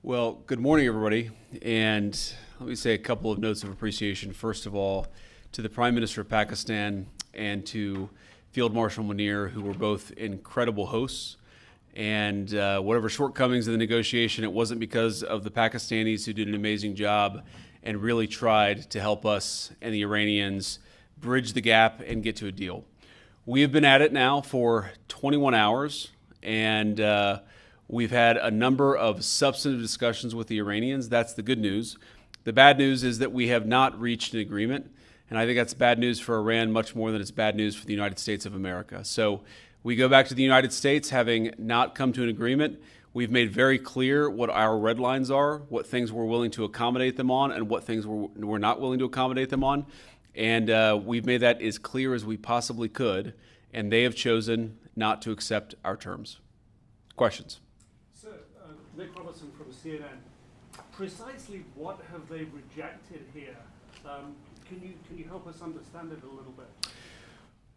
Well, good morning, everybody. And let me say a couple of notes of appreciation. First of all, to the Prime Minister of Pakistan and to Field Marshal Munir, who were both incredible hosts. And whatever shortcomings in the negotiation, it wasn't because of the Pakistanis, who did an amazing job and really tried to help us and the Iranians bridge the gap and get to a deal. We have been at it now for 21 hours, and we've had a number of substantive discussions with the Iranians. That's the good news. The bad news is that we have not reached an agreement, and I think that's bad news for Iran much more than it's bad news for the United States of America. So we go back to the United States having not come to an agreement. We've made very clear what our red lines are, what things we're willing to accommodate them on, and what things we're not willing to accommodate them on. And we've made that as clear as we possibly could, and they have chosen not to accept our terms. Questions? Sir, Nick Robertson from CNN. Precisely what have they rejected here? Can you help us understand it a little bit?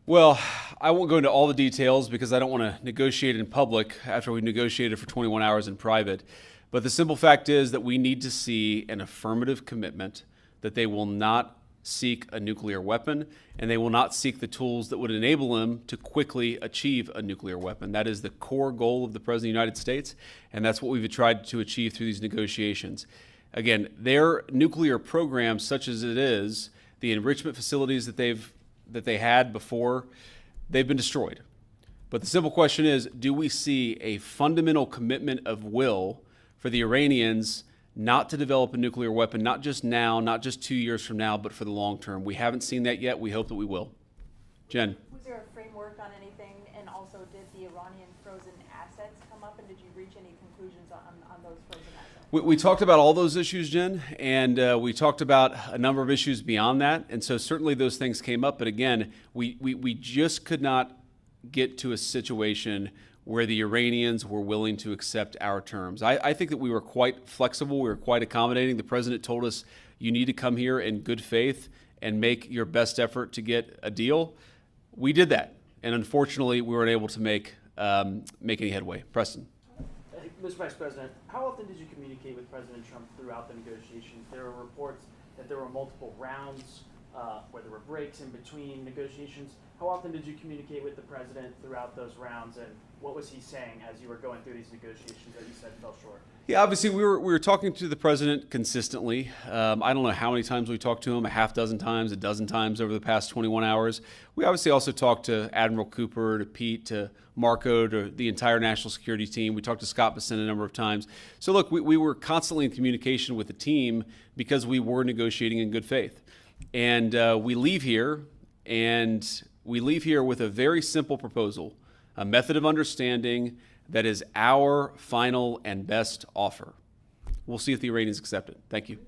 Well, I won't go into all the details because I don't want to negotiate in public after we negotiated for 21 hours in private. But the simple fact is that we need to see an affirmative commitment that they will not seek a nuclear weapon, and they will not seek the tools that would enable them to quickly achieve a nuclear weapon. That is the core goal of the President of the United States, and that's what we've tried to achieve through these negotiations. Again, their nuclear program, such as it is, the enrichment facilities that they had before, they've been destroyed. But the simple question is, do we see a fundamental commitment of will for the Iranians not to develop a nuclear weapon, not just now, not just 2 years from now, but for the long term? We haven't seen that yet. We hope that we will. Jen. Was there a framework on anything? And also, did the Iranian frozen assets come up? And did you reach any conclusions on those frozen assets? We talked about all those issues, Jen, and we talked about a number of issues beyond that. And so certainly those things came up. But again, we just could not get to a situation where the Iranians were willing to accept our terms. I think that we were quite flexible. We were quite accommodating. The president told us, you need to come here in good faith and make your best effort to get a deal. We did that. And unfortunately, we weren't able to make any headway. Preston. Mr. Vice President, how often did you communicate with President Trump throughout the negotiations? There were reports that there were multiple rounds, where there were breaks in between negotiations. How often did you communicate with the president throughout those rounds, and what was he saying as you were going through these negotiations that you said fell short? Yeah, obviously we were talking to the president consistently. I don't know how many times we talked to him, a half dozen times, a dozen times over the past 21 hours. We obviously also talked to Admiral Cooper, to Pete, to Marco, to the entire national security team. We talked to Scott Bessent a number of times. So look, we were constantly in communication with the team because we were negotiating in good faith. And we leave here with a very simple proposal, a method of understanding that is our final and best offer. We'll see if the Iranians accept it. Thank you.